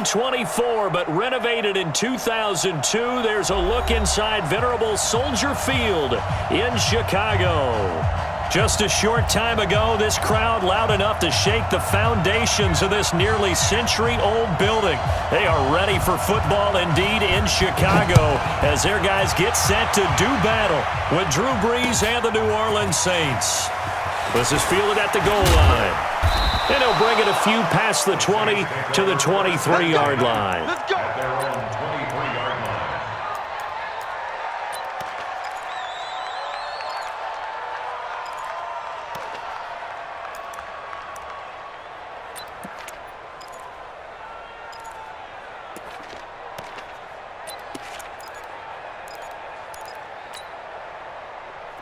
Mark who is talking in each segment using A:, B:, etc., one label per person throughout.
A: 24, but renovated in 2002. There's a look inside venerable Soldier Field in Chicago. Just a short time ago, this crowd loud enough to shake the foundations of this nearly century-old building. They are ready for football indeed in Chicago as their guys get set to do battle with Drew Brees and the New Orleans Saints. This is fielded at the goal line. And he'll bring it a few past the 20 to the 23-yard line.
B: Let's go.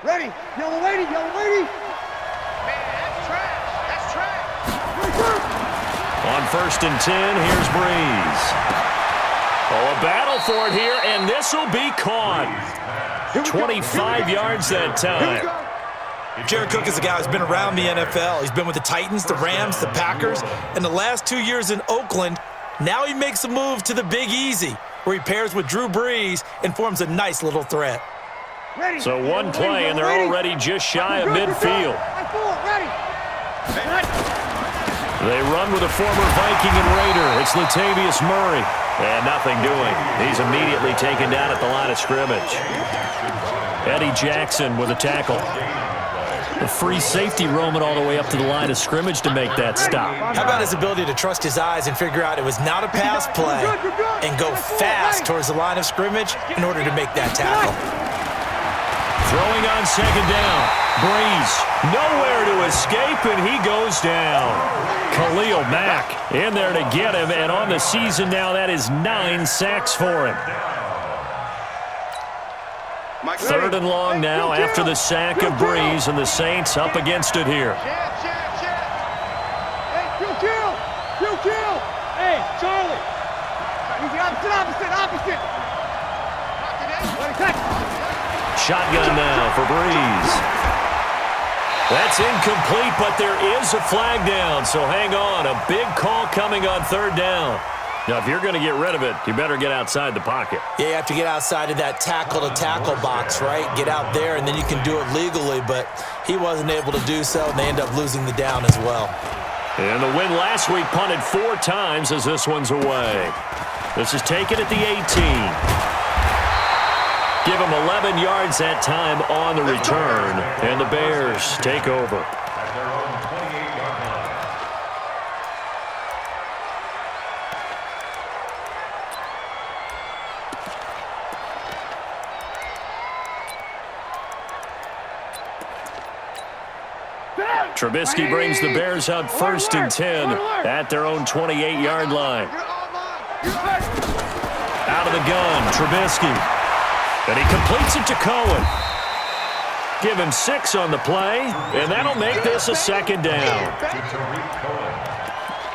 C: Ready, yellow lady, yellow lady.
B: Man, that's trash. That's trash.
A: On 1st and 10, here's Brees. Oh, a battle for it here, and this will be caught. 25 yards that time.
D: Jared Cook is a guy who's been around the NFL. He's been with the Titans, the Rams, the Packers, and the last 2 years in Oakland. Now he makes a move to the Big Easy, where he pairs with Drew Brees and forms a nice little threat.
A: So one play, and they're already just shy of midfield. They run with a former Viking and Raider. It's Latavius Murray. And nothing doing. He's immediately taken down at the line of scrimmage. Eddie Jackson with a tackle. A free safety roaming all the way up to the line of scrimmage to make that stop.
D: How about his ability to trust his eyes and figure out it was not a pass play and go fast towards the line of scrimmage in order to make that tackle?
A: Throwing on 2nd down. Brees nowhere to escape, and he goes down. Khalil Mack in there to get him, and on the season now, that is 9 sacks for him. 3rd and long now after the sack of Brees, and the Saints up against it here.
C: Hey, kill. Hey, Charlie. He's the opposite.
A: Shotgun now for Brees. That's incomplete, but there is a flag down, so hang on. A big call coming on 3rd down. Now, if you're going to get rid of it, you better get outside the pocket.
D: Yeah, you have to get outside of that tackle-to-tackle box, right? Get out there, and then you can do it legally, but he wasn't able to do so, and they end up losing the down as well.
A: And the win last week punted 4 times as this one's away. This is taken at the 18. Give him 11 yards that time on the return, and the Bears take over. Trubisky brings the Bears up 1st and 10 at their own 28-yard line. Out of the gun, Trubisky. And he completes it to Cohen. Give him 6 on the play, and that'll make this a 2nd down.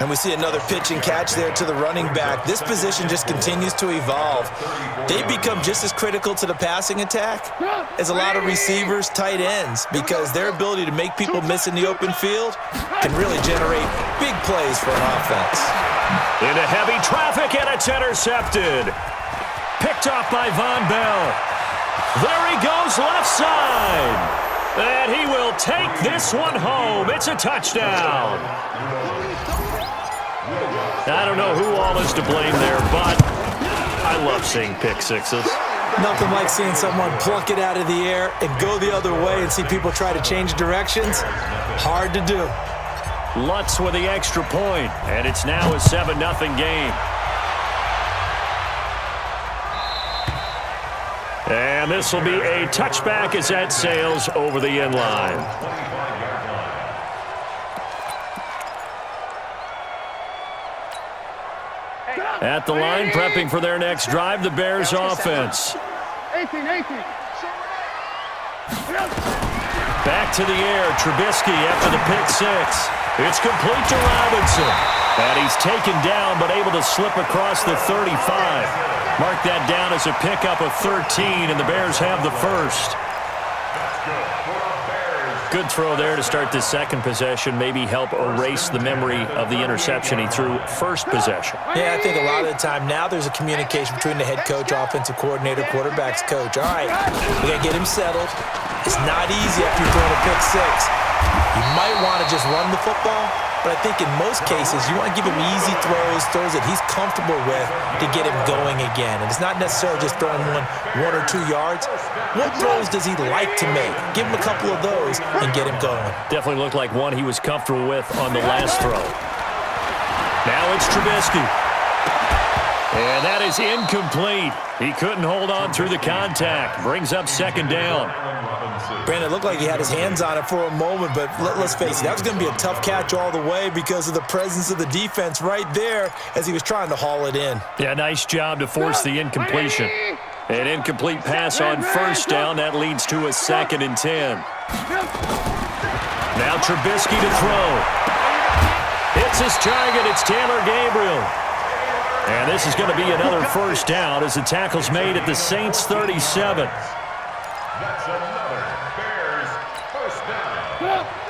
D: And we see another pitch and catch there to the running back. This position just continues to evolve. They become just as critical to the passing attack as a lot of receivers, tight ends, because their ability to make people miss in the open field can really generate big plays for an offense.
A: Into heavy traffic, and it's intercepted. Picked off by Von Bell. There he goes left side. And he will take this one home. It's a touchdown. I don't know who all is to blame there, but I love seeing pick sixes.
D: Nothing like seeing someone pluck it out of the air and go the other way and see people try to change directions. Hard to do.
A: Lutz with the extra point, and it's now a 7-0 game. And this will be a touchback as that sails over the end line. At the line, prepping for their next drive, the Bears offense.
C: 18.
A: Back to the air, Trubisky after the pick six. It's complete to Robinson. And he's taken down, but able to slip across the 35. Mark that down as a pickup of 13, and the Bears have the first. Good throw there to start this second possession, maybe help erase the memory of the interception he threw first possession.
D: Yeah, I think a lot of the time now there's a communication between the head coach, offensive coordinator, quarterback's coach. All right, we got to get him settled. It's not easy after you're throwing a pick six. You might want to just run the football, but I think in most cases you want to give him easy throws that he's comfortable with to get him going again. And it's not necessarily just throwing one or 2 yards. What throws does he like to make? Give him a couple of those and get him going.
A: Definitely looked like one he was comfortable with on the last throw. Now it's Trubisky. And that is incomplete. He couldn't hold on through the contact. Brings up second down.
D: Brandon, it looked like he had his hands on it for a moment, but let's face it, that was going to be a tough catch all the way because of the presence of the defense right there as he was trying to haul it in.
A: Yeah, nice job to force the incompletion. An incomplete pass on first down. That leads to a 2nd and 10. Now Trubisky to throw. Hits his target. It's Taylor Gabriel. And this is going to be another first down as the tackle's made at the Saints 37.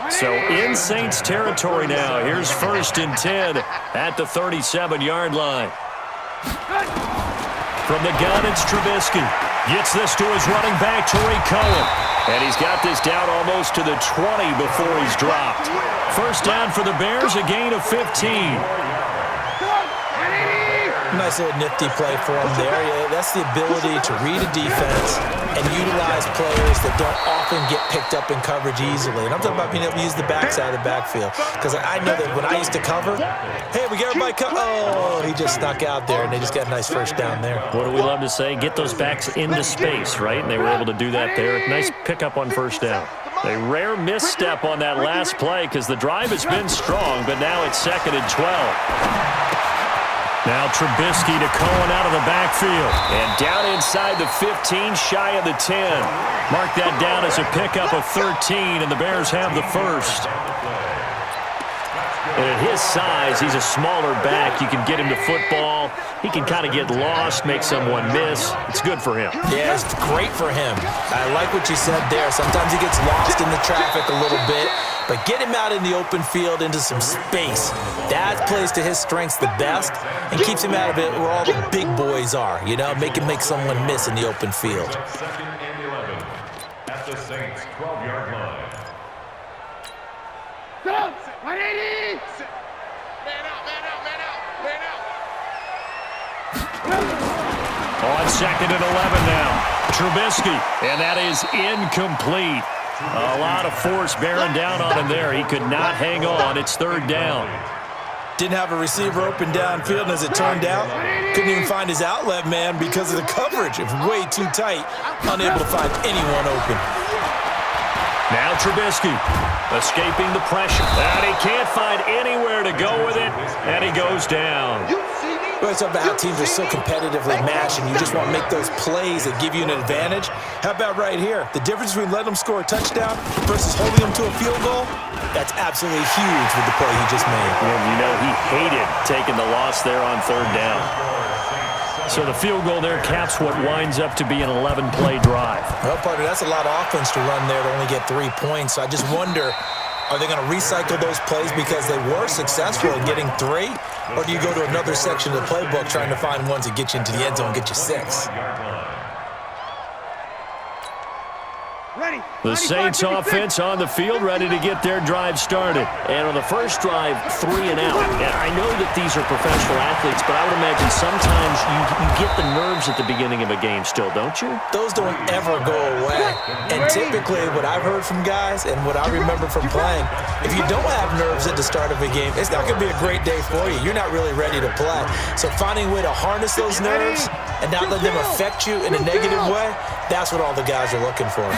A: So in Saints territory now. Here's 1st and 10 at the 37-yard line. From the gun, it's Trubisky. Gets this to his running back, Tariq Cohen. And he's got this down almost to the 20 before he's dropped. First down for the Bears, a gain of 15.
D: Nice little nifty play for him there. Yeah, that's the ability to read a defense and utilize players that don't often get picked up in coverage easily. And I'm talking about being able to use the backside of the backfield. Because I know that when I used to cover, hey, we got everybody oh, he just snuck out there, and they just got a nice first down there.
A: What do we love to say? Get those backs into space, right? And they were able to do that there. Nice pickup on first down. A rare misstep on that last play because the drive has been strong, but now it's 2nd and 12. Now Trubisky to Cohen out of the backfield. And down inside the 15, shy of the 10. Mark that down as a pickup of 13, and the Bears have the first. And at his size, he's a smaller back. You can get him to football. He can kind of get lost, make someone miss. It's good for him.
D: Yeah, it's great for him. I like what you said there. Sometimes he gets lost in the traffic a little bit. But get him out in the open field into some space. That plays to his strengths the best and keeps him out of it where all the big boys are, you know, make him make someone miss in the open field.
E: 2nd and 11 at the Saints 12-yard line.
C: Go! 180!
B: Man out, man out, man out, man out.
A: On 2nd and 11 now. Trubisky, and that is incomplete. A lot of force bearing down on him there. He could not hang on. It's 3rd down.
D: Didn't have a receiver open downfield, and as it turned out, couldn't even find his outlet man because of the coverage. It was way too tight, unable to find anyone open.
A: Now Trubisky escaping the pressure. And he can't find anywhere to go with it, and he goes down.
D: Well, it's about how teams are so competitively matched, and you just want to make those plays that give you an advantage. How about right here? The difference between letting them score a touchdown versus holding them to a field goal, that's absolutely huge with the play he just made.
A: And you know he hated taking the loss there on 3rd down. So the field goal there caps what winds up to be an 11-play drive.
D: Well, partner, that's a lot of offense to run there to only get 3 points. So I just wonder, are they going to recycle those plays because they were successful in getting 3? Or do you go to another section of the playbook trying to find ones that get you into the end zone and get you 6?
C: Ready.
A: The Saints offense on the field, ready to get their drive started. And on the first drive, 3 and out. And I know that these are professional athletes, but I would imagine sometimes you get the nerves at the beginning of a game still, don't you?
D: Those don't ever go away. And typically what I've heard from guys and what I remember from playing, if you don't have nerves at the start of a game, it's not going to be a great day for you. You're not really ready to play. So finding a way to harness those nerves and not let them affect you in a negative way, that's what all the guys are looking for.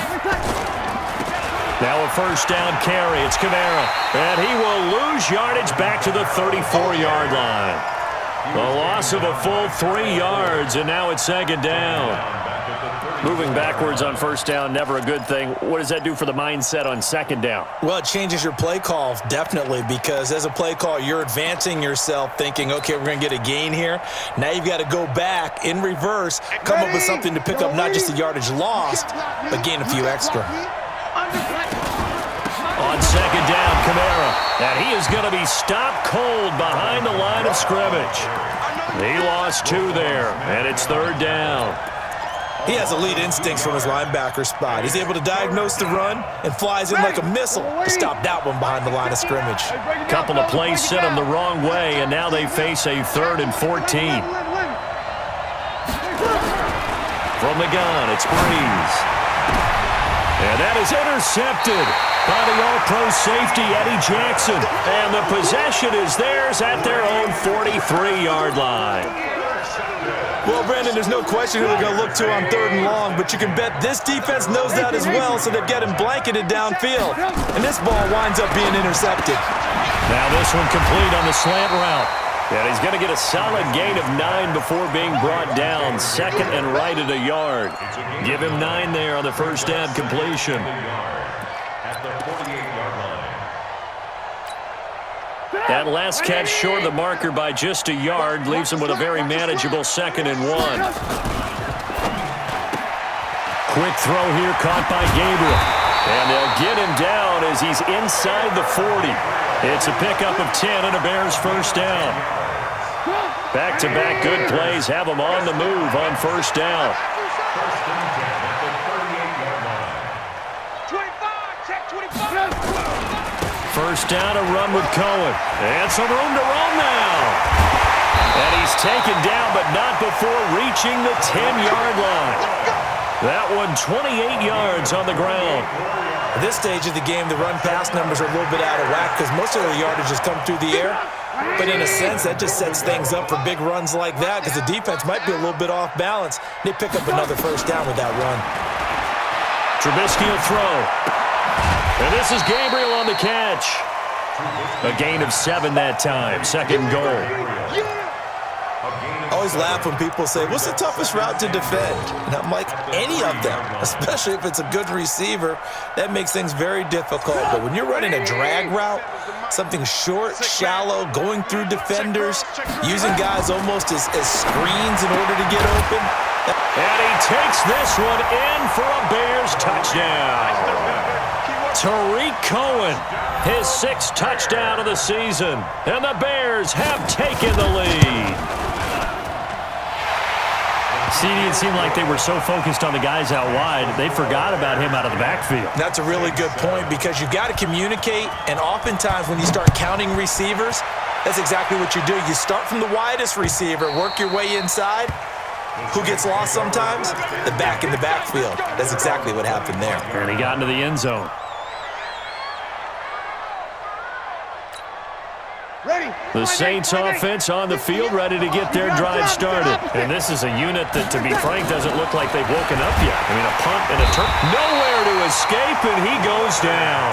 A: Now a first down carry. It's Kamara. And he will lose yardage back to the 34-yard line. A loss of a full 3 yards, and now it's 2nd down. Moving backwards on first down, never a good thing. What does that do for the mindset on 2nd down?
D: Well, it changes your play call, definitely, because as a play call, you're advancing yourself thinking, okay, we're going to get a gain here. Now you've got to go back in reverse, come up with something to pick up not just the yardage lost, but gain a few extra.
A: And he is going to be stopped cold behind the line of scrimmage. He lost 2 there, and it's 3rd down.
D: He has elite instincts from his linebacker spot. He's able to diagnose the run and flies in like a missile to stop that one behind the line of scrimmage.
A: Couple of plays sent him the wrong way, and now they face a 3rd and 14. From the gun, it's Breeze. And that is intercepted by the All-Pro safety, Eddie Jackson. And the possession is theirs at their own 43-yard line.
D: Well, Brandon, there's no question who they're going to look to on 3rd and long, but you can bet this defense knows that as well, so they're getting blanketed downfield. And this ball winds up being intercepted.
A: Now this one complete on the slant route. And he's going to get a solid gain of 9 before being brought down. 2nd and right at a yard. Give him 9 there on the first down completion.
E: At the 48-yard line.
A: That last catch short of the marker by just a yard leaves him with a very manageable 2nd and 1. Quick throw here caught by Gabriel. And they'll get him down as he's inside the 40. It's a pickup of 10 and a Bears first down. Back-to-back good plays have him on the move on first down.
E: First and 10 at the 38-yard line.
C: 25, check 25.
A: First down, a run with Cohen. And some room to roam now. And he's taken down, but not before reaching the 10-yard line. That one 28 yards on the ground.
D: At this stage of the game, the run-pass numbers are a little bit out of whack because most of their yardage has come through the air. But in a sense, that just sets things up for big runs like that because the defense might be a little bit off balance. They pick up another first down with that run.
A: Trubisky will throw. And this is Gabriel on the catch. A gain of 7 that time. 2nd and goal.
D: I always laugh when people say, what's the toughest route to defend? And I'm like, any of them, especially if it's a good receiver. That makes things very difficult. But when you're running a drag route, something short, shallow, going through defenders, using guys almost as screens in order to get open.
A: And he takes this one in for a Bears touchdown. Tariq Cohen, his 6th touchdown of the season. And the Bears have taken the lead. CD, it seemed like they were so focused on the guys out wide, they forgot about him out of the backfield.
D: That's a really good point because you've got to communicate, and oftentimes when you start counting receivers, that's exactly what you do. You start from the widest receiver, work your way inside. Who gets lost sometimes? The back in the backfield. That's exactly what happened there.
A: And he got into the end zone. The Saints offense on the field, ready to get their drive started. And this is a unit that, to be frank, doesn't look like they've woken up yet. I mean, a punt and a turn. Nowhere to escape, and he goes down.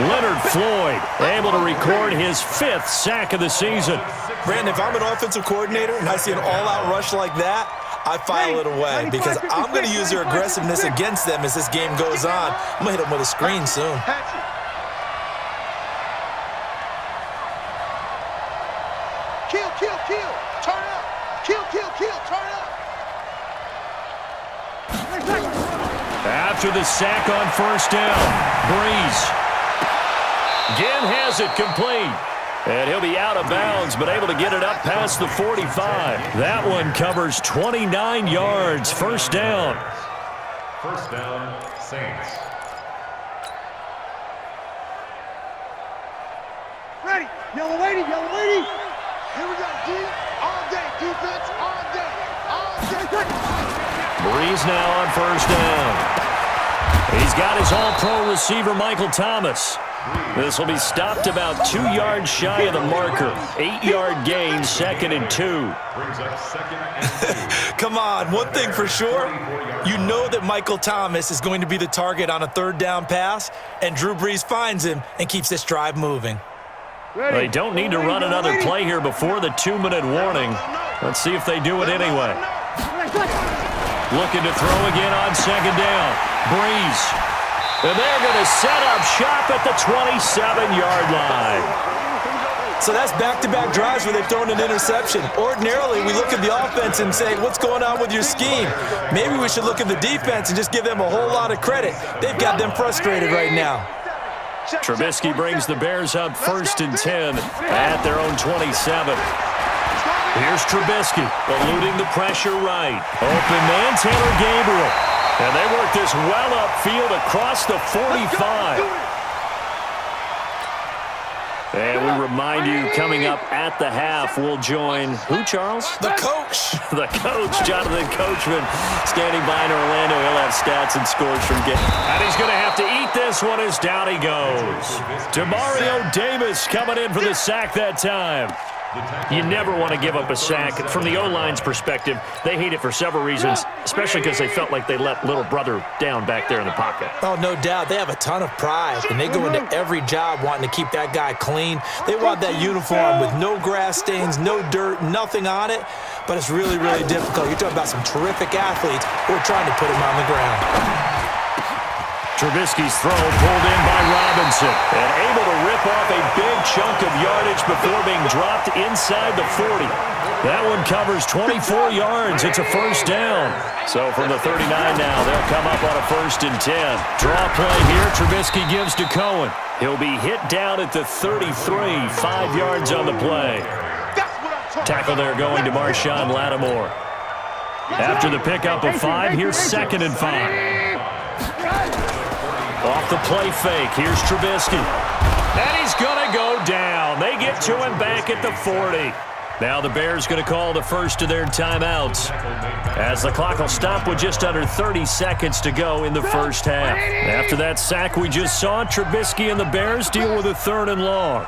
A: Leonard Floyd able to record his 5th sack of the season.
D: Brandon, if I'm an offensive coordinator and I see an all-out rush like that, I file it away because I'm going to use their aggressiveness against them as this game goes on. I'm going to hit them with a screen soon.
B: Kill, turn up. Kill, turn up.
A: After the sack on first down, Breeze again has it complete. And he'll be out of bounds, but able to get it up past the 45. That one covers 29 yards. First down.
E: First down, Saints.
C: Ready. Yellow lady.
B: Here we go, D. All day, defense, all day.
A: Breeze now on first down. He's got his all-pro receiver, Michael Thomas. This will be stopped about 2 yards shy of the marker. 8-yard gain, 2nd and 2.
E: Brings up 2nd and 2.
D: Come on, one thing for sure, you know that Michael Thomas is going to be the target on a 3rd down pass, and Drew Brees finds him and keeps this drive moving.
A: They don't need to run another play here before the 2-minute warning. Let's see if they do it anyway. Looking to throw again on 2nd down. Breeze. And they're going to set up shop at the 27-yard line.
D: So that's back-to-back drives where they've thrown an interception. Ordinarily, we look at the offense and say, what's going on with your scheme? Maybe we should look at the defense and just give them a whole lot of credit. They've got them frustrated right now.
A: Trubisky brings the Bears up 1st and 10 at their own 27. Here's Trubisky, eluding the pressure right. Open man, Taylor Gabriel. And they work this well upfield across the 45. And we remind you, coming up at the half, we'll join who, Charles?
D: The coach.
A: The coach, Jonathan Coachman, standing by in Orlando. He'll have stats and scores from game. And he's going to have to eat this one as down he goes. Demario Davis coming in for the sack that time. You never want to give up a sack. From the O-line's perspective, they hate it for several reasons, especially because they felt like they let little brother down back there in the pocket.
D: Oh, no doubt. They have a ton of pride, and they go into every job wanting to keep that guy clean. They want that uniform with no grass stains, no dirt, nothing on it, but it's really, really difficult. You're talking about some terrific athletes who are trying to put him on the ground.
A: Trubisky's throw pulled in by Robinson and able to rip off a big chunk of yardage before being dropped inside the 40. That one covers 24 yards. It's a first down. So from the 39 now, they'll come up on a 1st and 10. Draw play here. Trubisky gives to Cohen. He'll be hit down at the 33, 5 yards on the play. Tackle there going to Marshawn Lattimore. After the pickup of 5, here's 2nd and 5. Off the play fake, here's Trubisky. And he's going to go down. They get to him back at the 40. Now the Bears going to call the first of their timeouts, as the clock will stop with just under 30 seconds to go in the first half. After that sack we just saw, Trubisky and the Bears deal with a 3rd and long.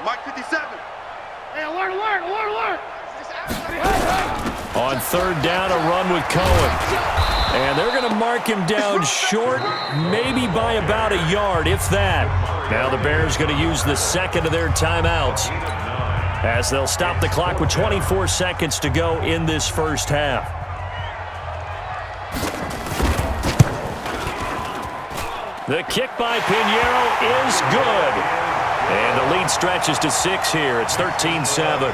B: Mike 57.
C: Hey, alert.
A: On 3rd down, a run with Cohen. And they're going to mark him down short, maybe by about a yard, if that. Now the Bears going to use the 2nd of their timeouts, as they'll stop the clock with 24 seconds to go in this first half. The kick by Pinheiro is good. And the lead stretches to 6 here. It's 13-7.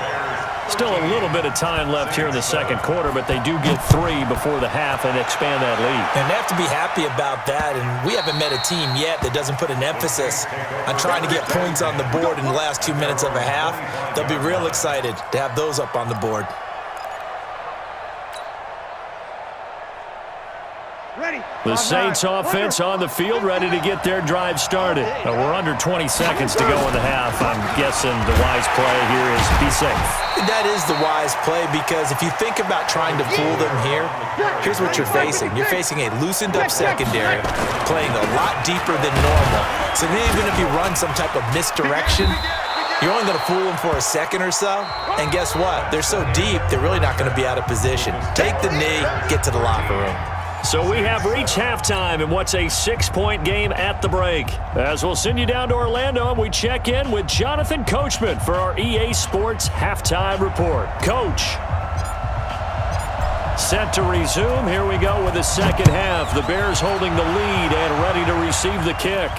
A: Still a little bit of time left here in the second quarter, but they do get 3 before the half and expand that lead.
D: And they have to be happy about that, and we haven't met a team yet that doesn't put an emphasis on trying to get points on the board in the last 2 minutes of a half. They'll be real excited to have those up on the board.
A: The Saints offense on the field, ready to get their drive started. We're under 20 seconds to go in the half. I'm guessing the wise play here is be safe.
D: That is the wise play, because if you think about trying to fool them here, here's what you're facing. You're facing a loosened up secondary, playing a lot deeper than normal. So even if you run some type of misdirection, you're only going to fool them for a second or so. And guess what? They're so deep, they're really not going to be out of position. Take the knee, get to the locker room.
A: So we have reached halftime in what's a 6-point game at the break. As we'll send you down to Orlando, and we check in with Jonathan Coachman for our EA Sports Halftime Report. Coach. Set to resume. Here we go with the second half. The Bears holding the lead and ready to receive the kick.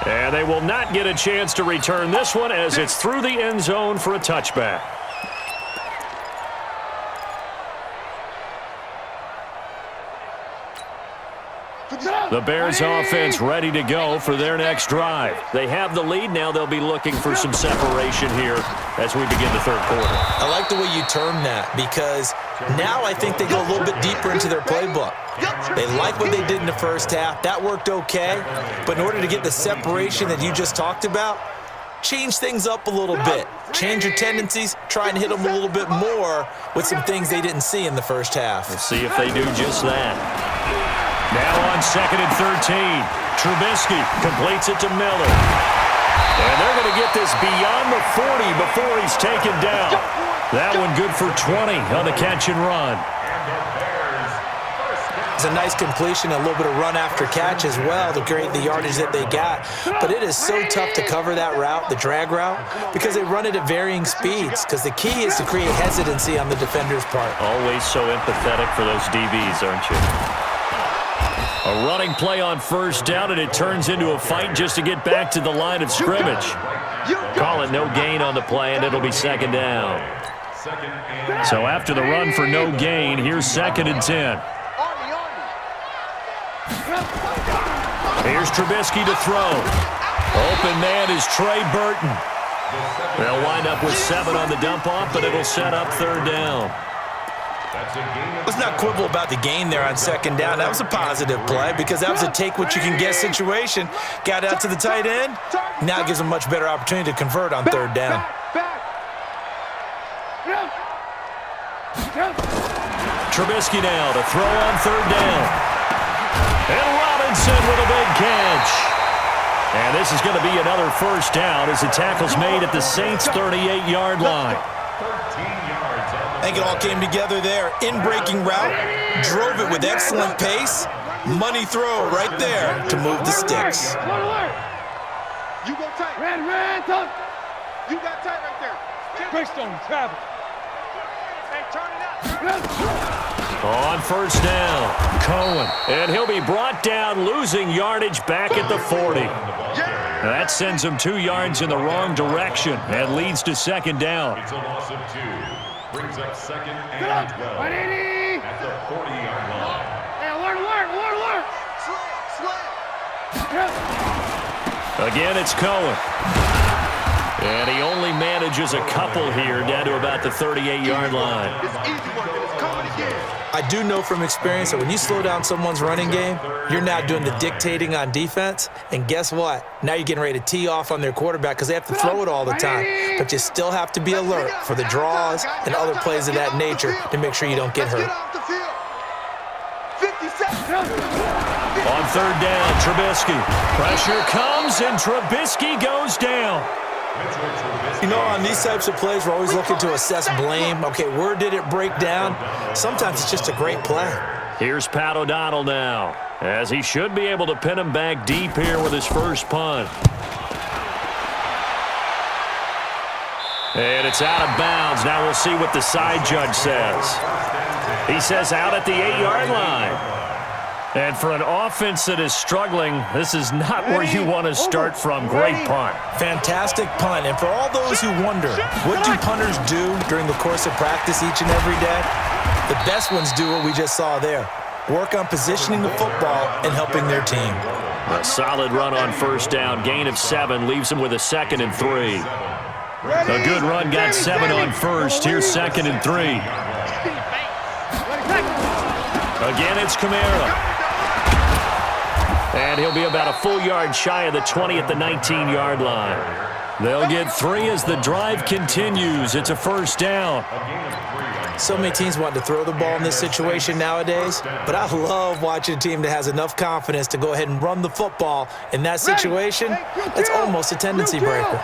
A: And they will not get a chance to return this one, as it's through the end zone for a touchback. The Bears offense ready to go for their next drive. They have the lead. Now they'll be looking for some separation here as we begin the third quarter.
D: I like the way you term that, because now I think they go a little bit deeper into their playbook. They like what they did in the first half. That worked okay. But in order to get the separation that you just talked about, change things up a little bit. Change your tendencies. Try and hit them a little bit more with some things they didn't see in the first half.
A: We'll see if they do just that. Now on 2nd and 13, Trubisky completes it to Miller. And they're going to get this beyond the 40 before he's taken down. That one good for 20 on the catch and run.
D: It's a nice completion, a little bit of run after catch as well to create the yardage that they got. But it is so tough to cover that route, the drag route, because they run it at varying speeds. Because the key is to create hesitancy on the defender's part.
A: Always so empathetic for those DBs, aren't you? A running play on first down, and it turns into a fight just to get back to the line of scrimmage. Call it no gain on the play, and it'll be second down.
E: Second and
A: So after the run for no gain, here's 2nd and 10. Here's Trubisky to throw. Open man is Trey Burton. They'll wind up with 7 on the dump-off, but it'll set up 3rd down.
E: that's a gain of
D: Let's not quibble about the gain there on 2nd down. That was a positive play because that was a take-what-you-can-get situation. Got out to the tight end. Now it gives them a much better opportunity to convert on 3rd down.
A: Trubisky now to throw on 3rd down. And Robinson with a big catch. And this is going to be another 1st down as the tackle's made at the Saints' 38-yard line.
E: 13 yards on
D: I think it all came together there. In-breaking route, drove it with excellent pace. Money throw right there to move the sticks.
B: You go tight.
C: Red, tough.
B: You got tight right there.
C: Greystone, travel.
B: Hey, turn it up.
A: On 1st down, Cohen. And he'll be brought down, losing yardage back at the 40. That sends him 2 yards in the wrong direction and leads to 2nd down.
E: It's a loss of 2. Brings up 2nd and 12 at the 40-yard line.
C: Hey, alert.
A: Again, it's Cohen. And he only manages a couple here down to about the 38-yard line.
B: It's easy work, and it's coming again.
D: I do know from experience that when you slow down someone's running game, you're now doing the dictating on defense. And guess what? Now you're getting ready to tee off on their quarterback because they have to throw it all the time. But you still have to be alert for the draws and other plays of that nature to make sure you don't get hurt.
B: Get off the field. 50 seconds.
A: On 3rd down, Trubisky. Pressure comes, and Trubisky goes down.
D: You know, on these types of plays, we're always looking to assess blame. Okay, where did it break down? Sometimes it's just a great play.
A: Here's Pat O'Donnell now, as he should be able to pin him back deep here with his first punt. And it's out of bounds. Now we'll see what the side judge says. He says out at the 8-yard line. And for an offense that is struggling, this is not where you want to start from. Great punt.
D: Fantastic punt. And for all those who wonder, what do punters do during the course of practice each and every day? The best ones do what we just saw there. Work on positioning the football and helping their team.
A: A solid run on 1st down. Gain of 7 leaves him with a 2nd and 3. A good run got 7 on 1st. Here's 2nd and 3. Again, it's Kamara. And he'll be about a full yard shy of the 20 at the 19-yard line. They'll get 3 as the drive continues. It's a 1st down.
D: So many teams want to throw the ball in this situation nowadays, but I love watching a team that has enough confidence to go ahead and run the football. In that situation, that's almost a tendency breaker.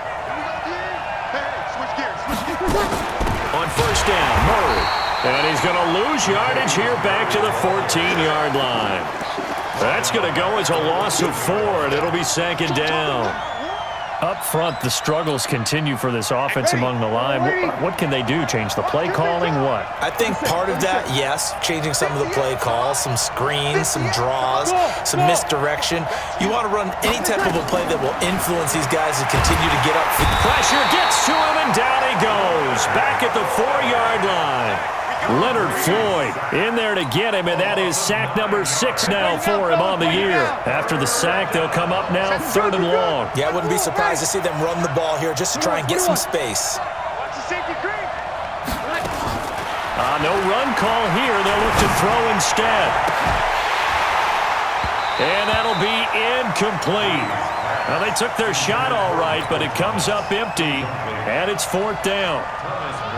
A: On 1st down, Murray. And he's going to lose yardage here back to the 14-yard line. That's going to go as a loss of 4, and it'll be 2nd down. Up front, the struggles continue for this offense among the line. What can they do? Change the play calling? What?
D: I think part of that, yes, changing some of the play calls, some screens, some draws, some misdirection. You want to run any type of a play that will influence these guys to continue to get up.
A: Pressure gets to him, and down he goes. Back at the 4-yard line. Leonard Floyd in there to get him, and that is sack number 6 now for him on the year. After the sack, they'll come up now 3rd and long.
D: Yeah, I wouldn't be surprised to see them run the ball here just to try and get some space.
A: No run call here. They'll look to throw instead. And that'll be incomplete. Now, they took their shot all right, but it comes up empty, and it's 4th down.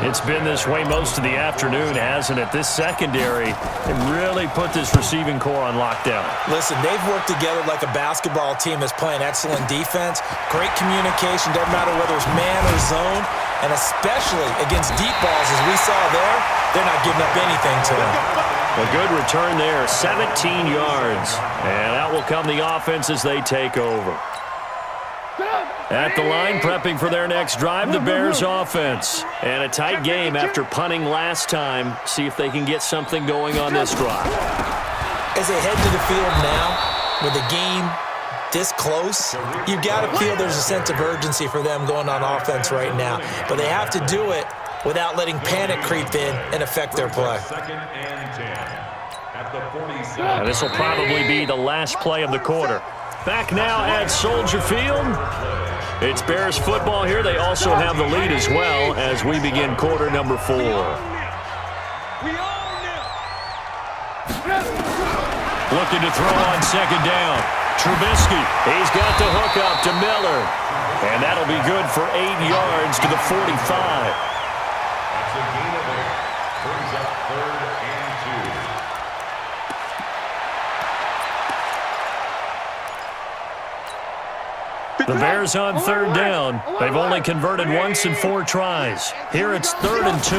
A: It's been this way most of the afternoon, hasn't it? This secondary can really put this receiving core on lockdown.
D: Listen, they've worked together like a basketball team that's playing excellent defense. Great communication, doesn't matter whether it's man or zone. And especially against deep balls, as we saw there, they're not giving up anything to them.
A: A good return there, 17 yards. And out will come the offense as they take over. At the line, prepping for their next drive, the Bears offense. And a tight game after punting last time. See if they can get something going on this drive.
D: As they head to the field now, with the game this close, you've got to feel there's a sense of urgency for them going on offense right now. But they have to do it without letting panic creep in and affect their play.
E: Second and 10 at the 47.
A: And this will probably be the last play of the quarter. Back now at Soldier Field. It's Bears football here. They also have the lead as well as we begin quarter number 4. Looking to throw on second down. Trubisky, he's got the hook up to Miller. And that'll be good for 8 yards to the 45.
E: That's a gain of 8. Brings up 3rd and 2.
A: The Bears on third down. They've only converted once in 4 tries. Here it's 3rd and 2.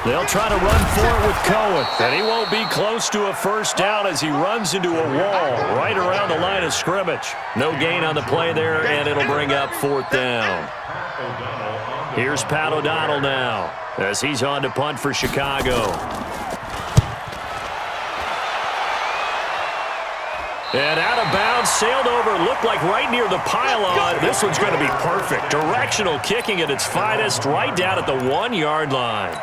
A: They'll try to run for it with Cohen. And he won't be close to a first down as he runs into a wall right around the line of scrimmage. No gain on the play there, and it'll bring up 4th down. Here's Pat O'Donnell now as he's on to punt for Chicago. And out of bounds, sailed over, looked like right near the pylon. This one's going to be perfect. Directional kicking at its finest, right down at the 1-yard line.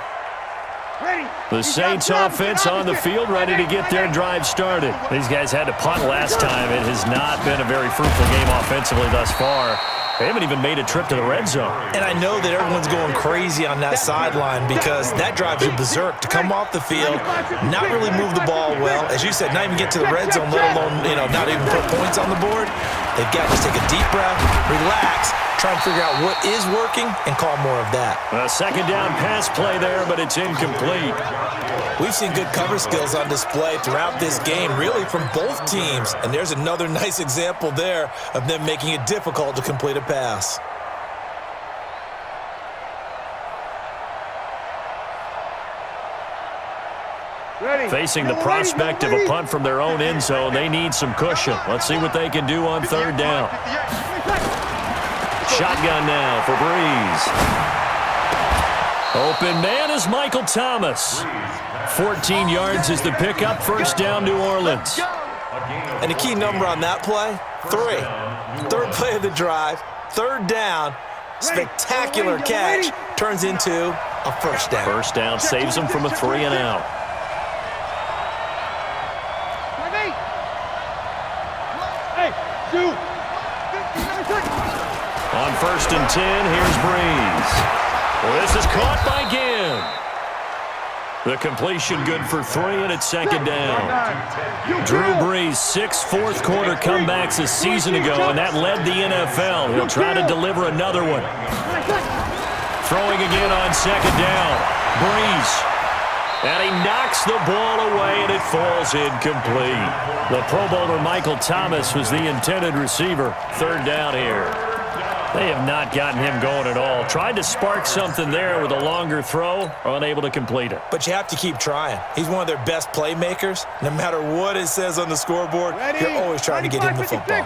A: The Saints offense on the field, ready to get their drive started. These guys had to punt last time. It has not been a very fruitful game offensively thus far. They haven't even made a trip to the red zone.
D: And I know that everyone's going crazy on that sideline because that drives you berserk to come off the field, not really move the ball well. As you said, not even get to the red zone, let alone, not even put points on the board. They've got to just take a deep breath, relax, try and figure out what is working and call more of that.
A: A second down pass play there, but it's incomplete.
D: We've seen good cover skills on display throughout this game, really from both teams. And there's another nice example there of them making it difficult to complete a pass.
A: Facing the prospect of a punt from their own end zone, they need some cushion. Let's see what they can do on third down. Shotgun now for Breeze. Open man is Michael Thomas. 14 yards is the pickup. First down, New Orleans.
D: And the key number on that play, 3. Third play of the drive, third down, spectacular catch, turns into a first down.
A: First down saves them from a 3 and out. On 1st and 10, here's Breeze. Well, this is caught by Ginn. The completion good for 3, and it's second down. Drew Brees, 6 fourth-quarter comebacks a season ago, and that led the NFL. He'll try to deliver another one. Throwing again on second down. Breeze. And he knocks the ball away, and it falls incomplete. The Pro Bowler Michael Thomas was the intended receiver. Third down here. They have not gotten him going at all. Tried to spark something there with a longer throw, unable to complete it.
D: But you have to keep trying. He's one of their best playmakers. No matter what it says on the scoreboard, you're always trying to get him the football.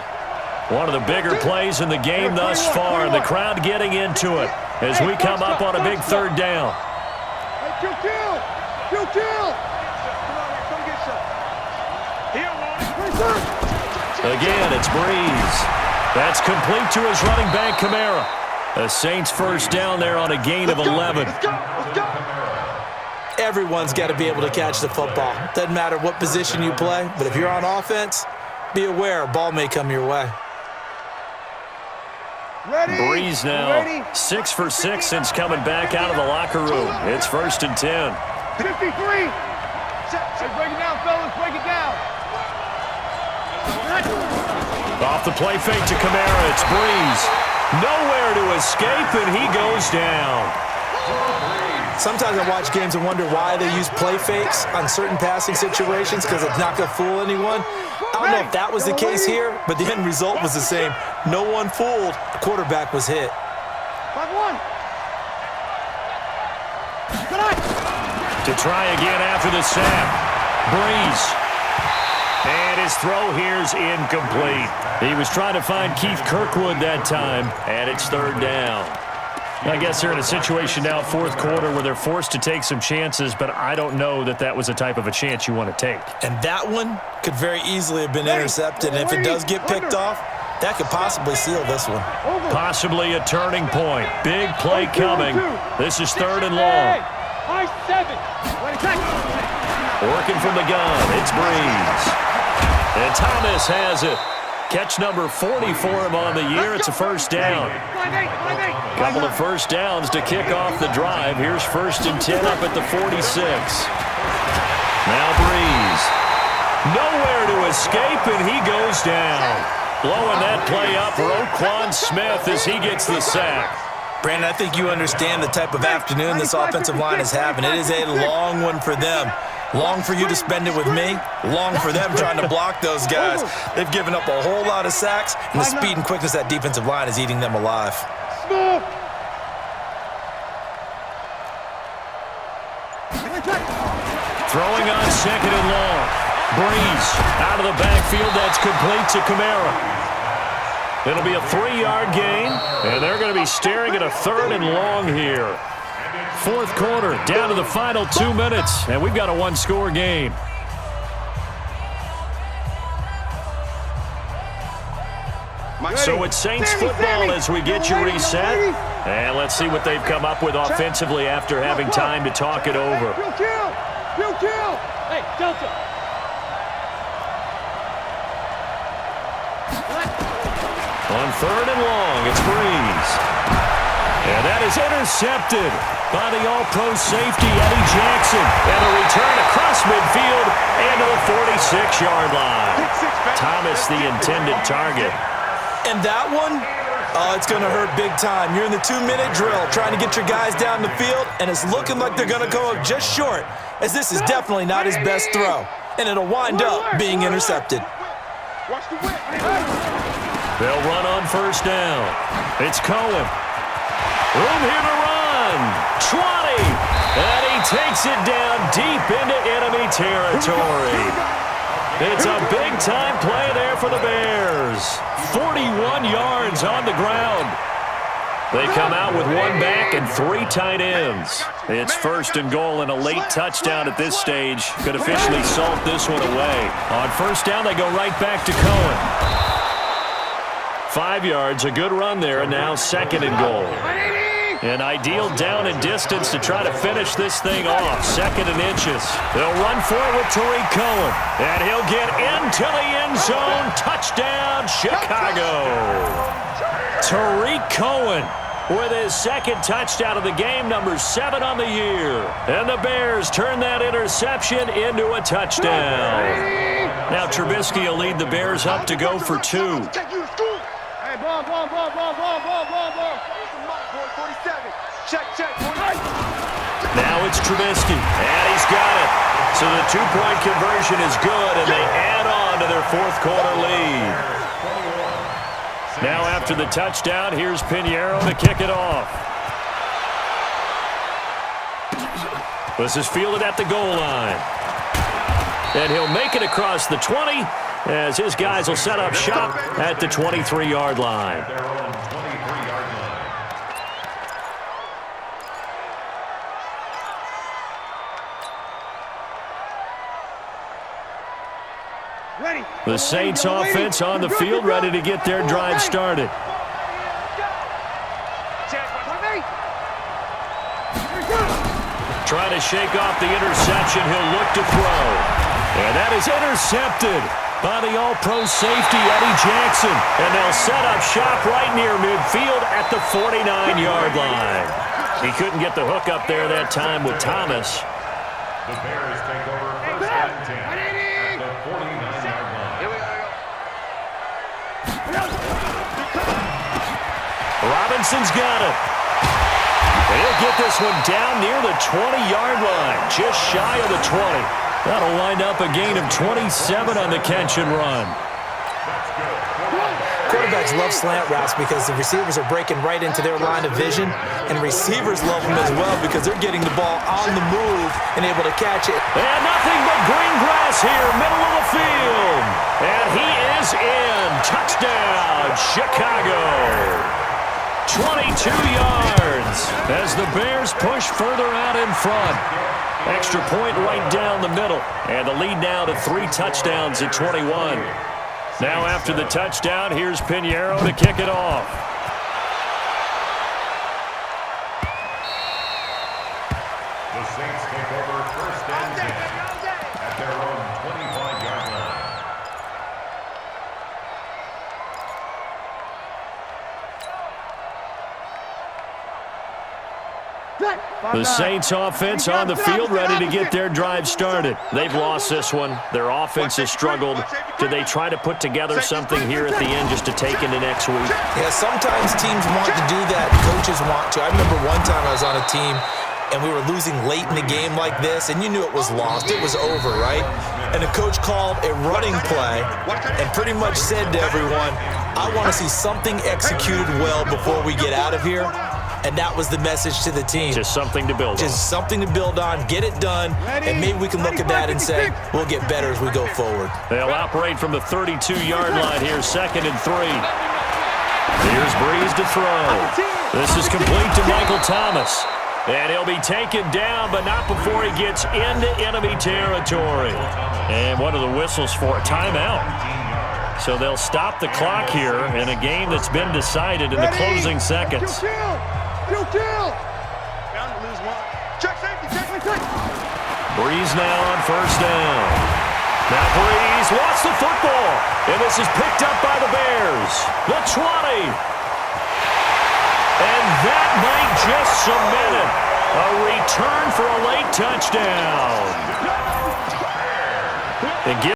A: One of the bigger plays in the game thus far. The crowd getting into it as we come up on a big third down. Again, it's Breeze. That's complete to his running back, Kamara. The Saints first down there on a gain of 11.
D: Everyone's got to be able to catch the football. Doesn't matter what position you play, but if you're on offense, be aware a ball may come your way.
A: Breeze now, 6 for 6 since coming back out of the locker room. It's 1st and 10.
C: 53. Hey, break it down, fellas. Break it down.
A: Off the play fake to Kamara. It's Breeze. Nowhere to escape, and he goes down.
D: Sometimes I watch games and wonder why they use play fakes on certain passing situations because it's not going to fool anyone. I don't know if that was the case here, but the end result was the same. No one fooled. The quarterback was hit.
C: 5-1.
A: To try again after the sack. Breeze. And his throw here's incomplete. He was trying to find Keith Kirkwood that time, and it's third down. I guess they're in a situation now, fourth quarter, where they're forced to take some chances, but I don't know that that was the type of a chance you want to take.
D: And that one could very easily have been intercepted. And if it does get picked off, That could possibly seal this one.
A: Possibly a turning point. Big play coming. This is 3rd and long. Working from the gun, it's Breeze. And Thomas has it. Catch number 40 for him on the year. It's a first down. Couple of first downs to kick off the drive. Here's 1st and 10 up at the 46. Now Breeze. Nowhere to escape, and he goes down. Blowing that play up, Roquan Smith as he gets the sack.
D: Brandon, I think you understand the type of afternoon this offensive line is having. It is a long one for them. Long for you to spend it with me. Long for them trying to block those guys. They've given up a whole lot of sacks, and the speed and quickness of that defensive line is eating them alive.
A: Throwing on 2nd and long. Breeze out of the backfield. That's complete to Kamara. It'll be a 3-yard gain, and they're going to be staring at a 3rd and long here. 4th quarter, down to the final 2 minutes, and we've got a 1-score game. So it's Saints football as we get you reset. And let's see what they've come up with offensively after having time to talk it over.
C: Hey, Delta.
A: On 3rd and long, it's Breeze. And that is intercepted by the All-Pro safety, Eddie Jackson. And a return across midfield and to the 46-yard line. Thomas, the intended target.
D: And that one, it's going to hurt big time. You're in the 2-minute drill trying to get your guys down the field, and it's looking like they're going to go just short, as this is definitely not his best throw. And it'll wind up being intercepted.
A: They'll run on 1st down. It's Cohen. Room here to run. 20. And he takes it down deep into enemy territory. It's a big-time play there for the Bears. 41 yards on the ground. They come out with 1 back and 3 tight ends. It's 1st and goal, and a late touchdown at this stage could officially salt this one away. On 1st down, they go right back to Cohen. 5 yards, a good run there, and now 2nd and goal. An ideal down and distance to try to finish this thing off. 2nd and inches. They'll run for it with Tariq Cohen. And he'll get into the end zone. Touchdown, Chicago. Tariq Cohen with his 2nd touchdown of the game, number 7 on the year. And the Bears turn that interception into a touchdown. Now Trubisky will lead the Bears up to go for 2.
C: Hey, ball. Check.
A: Now it's Trubisky, and he's got it. So the 2-point conversion is good, and they add on to their 4th quarter lead. Now after the touchdown, here's Pinheiro to kick it off. This is fielded at the goal line. And he'll make it across the 20 as his guys will set up shop at the 23-yard line. The Saints offense on the field, ready to get their drive started. Trying to shake off the interception, he'll look to throw. And that is intercepted by the All-Pro safety, Eddie Jackson. And they'll set up shop right near midfield at the 49-yard line. He couldn't get the hook up there that time with Thomas.
E: The Bears take over 1st and 10 at the 49-yard line.
A: Robinson's got it. He'll get this one down near the 20-yard line, just shy of the 20. That'll wind up a gain of 27 on the catch and run.
D: Quarterbacks love slant routes because the receivers are breaking right into their line of vision, and receivers love them as well because they're getting the ball on the move and able to catch it.
A: And nothing but green grass here, middle of the field. And he is in. Touchdown, Chicago. 22 yards as the Bears push further out in front. Extra point right down the middle. And the lead now to 3 touchdowns at 21. Now after the touchdown, here's Pinheiro to kick it off.
E: The Saints take over first and 10 at their own 25-yard line.
A: The Saints offense on the field, ready to get their drive started. They've lost this one. Their offense has struggled. Do they try to put together something here at the end just to take into next week?
D: Yeah, sometimes teams want to do that. Coaches want to. I remember one time I was on a team, and we were losing late in the game like this, and you knew it was lost. It was over, right? And the coach called a running play and pretty much said to everyone, I want to see something executed well before we get out of here. And that was the message to the team.
A: Just something to build on.
D: Just something to build on, get it done, and maybe we can look at that and say, we'll get better as we go forward.
A: They'll operate from the 32-yard line here, 2nd and 3. Here's Breeze to throw. This is complete to Michael Thomas. And he'll be taken down, but not before he gets into enemy territory. And what are the whistles for? Timeout. So they'll stop the clock here in a game that's been decided in the closing seconds.
B: Kill! Bound to lose one. Check safety, check.
A: Breeze now on first down. Now Breeze wants the football. And this is picked up by the Bears. The 20. And that might just cement it. A return for a late touchdown. And